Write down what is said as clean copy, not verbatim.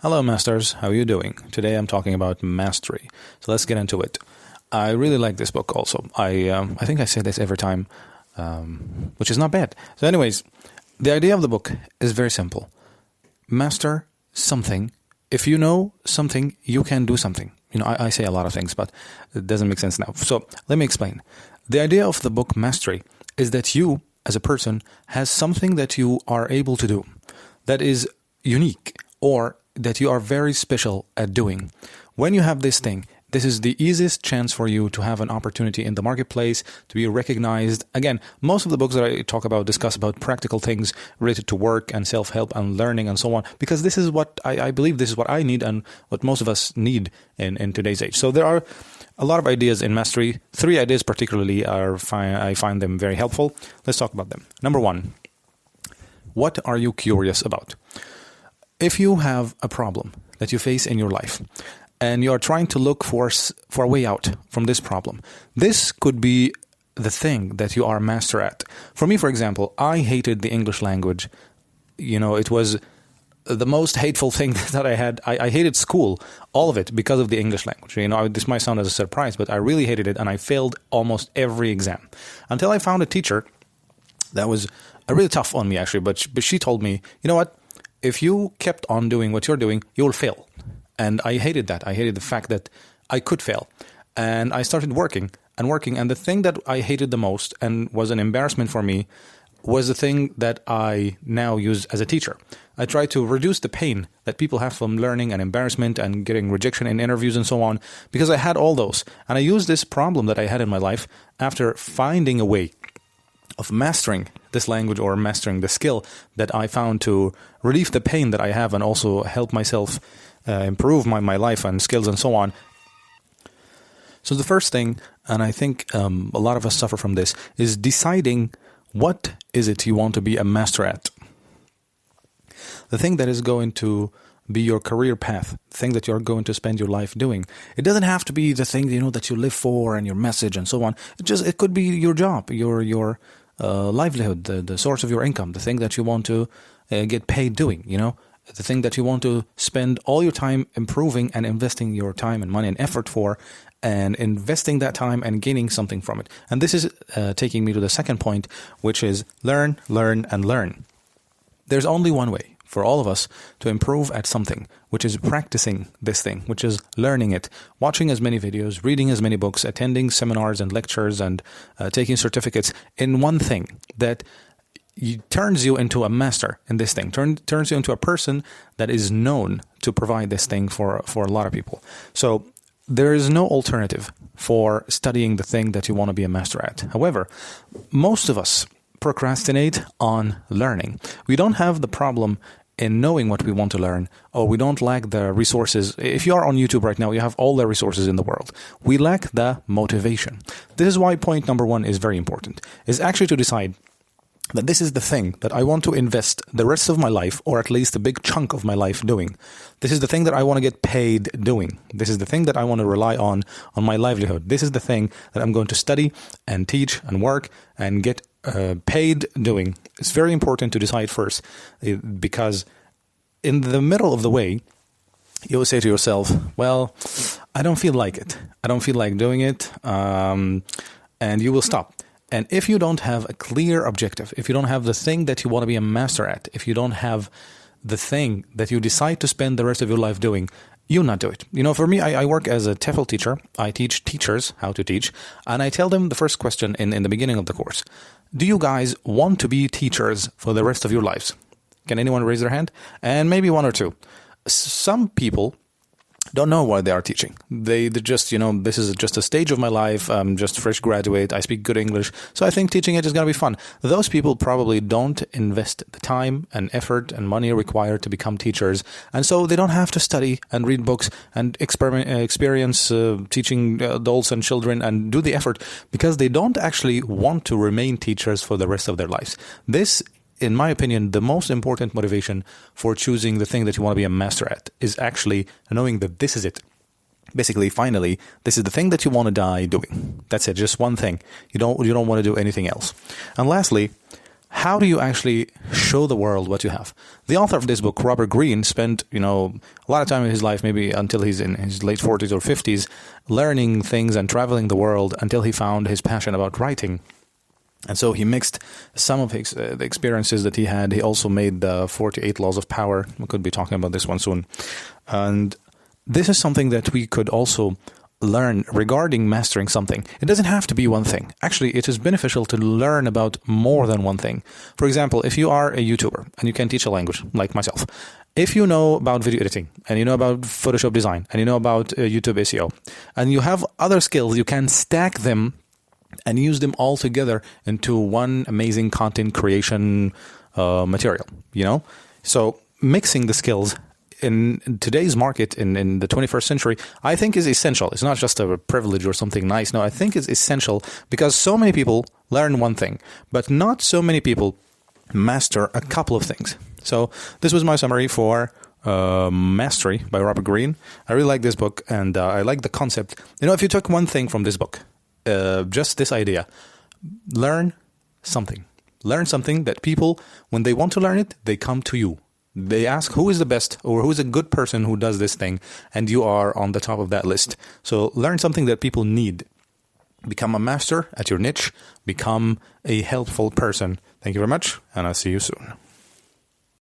Hello, masters. How are you doing? Today I'm talking about mastery. So let's get into it. I really like this book also. I think I say this every time, which is not bad. So anyways, the idea of the book is very simple. Master something. If you know something, you can do something. You know, I say a lot of things, but it doesn't make sense now. So let me explain. The idea of the book Mastery is that you, as a person, has something that you are able to do that is unique or that you are very special at doing. When you have this thing, this is the easiest chance for you to have an opportunity in the marketplace, to be recognized. Again, most of the books that I talk about discuss about practical things related to work and self-help and learning and so on, because this is what I believe this is what I need and what most of us need in today's age. So there are a lot of ideas in Mastery. 3 ideas particularly I find them very helpful. Let's talk about them. Number 1, what are you curious about? If you have a problem that you face in your life and you are trying to look for a way out from this problem, this could be the thing that you are a master at. For me, for example, I hated the English language. You know, it was the most hateful thing that I had. I hated school, all of it, because of the English language. You know, this might sound as a surprise, but I really hated it, and I failed almost every exam until I found a teacher that was really tough on me, actually. But she told me, you know what? If you kept on doing what you're doing, you will fail. And I hated that. I hated the fact that I could fail. And I started working. And the thing that I hated the most and was an embarrassment for me was the thing that I now use as a teacher. I try to reduce the pain that people have from learning and embarrassment and getting rejection in interviews and so on, because I had all those. And I used this problem that I had in my life after finding a way of mastering this language or mastering the skill that I found to relieve the pain that I have and also help myself improve my life and skills and so on. So the first thing, and I think a lot of us suffer from this, is deciding what is it you want to be a master at. The thing that is going to be your career path, the thing that you're going to spend your life doing. It doesn't have to be the thing, you know, that you live for and your message and so on. It could be your job, your livelihood, the source of your income, the thing that you want to get paid doing, you know, the thing that you want to spend all your time improving and investing your time and money and effort for, and investing that time and gaining something from it. And this is taking me to the second point, which is learn, learn, and learn. There's only one way for all of us to improve at something, which is practicing this thing, which is learning it, watching as many videos, reading as many books, attending seminars and lectures, and taking certificates in one thing that turns you into a master in this thing, turns you into a person that is known to provide this thing for a lot of people. So there is no alternative for studying the thing that you want to be a master at. However, most of us procrastinate on learning. We don't have the problem in knowing what we want to learn, or we don't lack the resources. If you are on YouTube right now, you have all the resources in the world. We lack the motivation. This is why point number 1 is very important, is actually to decide that this is the thing that I want to invest the rest of my life, or at least a big chunk of my life doing. This is the thing that I want to get paid doing. This is the thing that I want to rely on my livelihood. This is the thing that I'm going to study and teach and work and get paid doing. It's very important to decide first, because in the middle of the way, you'll say to yourself, well, I don't feel like it. I don't feel like doing it. And you will stop. And if you don't have a clear objective, if you don't have the thing that you want to be a master at, if you don't have the thing that you decide to spend the rest of your life doing, you'll not do it. You know, for me, I work as a TEFL teacher. I teach teachers how to teach. And I tell them the first question in the beginning of the course. Do you guys want to be teachers for the rest of your lives? Can anyone raise their hand? And maybe 1 or 2. Some people don't know why they are teaching. They just, you know, this is just a stage of my life. I'm just a fresh graduate. I speak good English. So I think teaching it is going to be fun. Those people probably don't invest the time and effort and money required to become teachers. And so they don't have to study and read books and experience teaching adults and children and do the effort, because they don't actually want to remain teachers for the rest of their lives. This, in my opinion, the most important motivation for choosing the thing that you want to be a master at is actually knowing that this is it. Basically, finally, this is the thing that you want to die doing. That's it, just one thing. You don't want to do anything else. And lastly, how do you actually show the world what you have? The author of this book, Robert Greene, spent, a lot of time in his life, maybe until he's in his late 40s or 50s, learning things and traveling the world until he found his passion about writing. And so he mixed some of his, the experiences that he had. He also made the 48 Laws of Power. We could be talking about this one soon. And this is something that we could also learn regarding mastering something. It doesn't have to be one thing. Actually, it is beneficial to learn about more than one thing. For example, if you are a YouTuber and you can teach a language, like myself, if you know about video editing and you know about Photoshop design and you know about YouTube SEO and you have other skills, you can stack them and use them all together into one amazing content creation material, So mixing the skills in today's market, in the 21st century, I think is essential. It's not just a privilege or something nice. No, I think it's essential because so many people learn one thing, but not so many people master a couple of things. So this was my summary for Mastery by Robert Greene. I really like this book, and I like the concept. If you took one thing from this book, just this idea, learn something. Learn something that people, when they want to learn it, they come to you. They ask who is the best or who is a good person who does this thing, and you are on the top of that list. So learn something that people need. Become a master at your niche. Become a helpful person. Thank you very much, and I'll see you soon.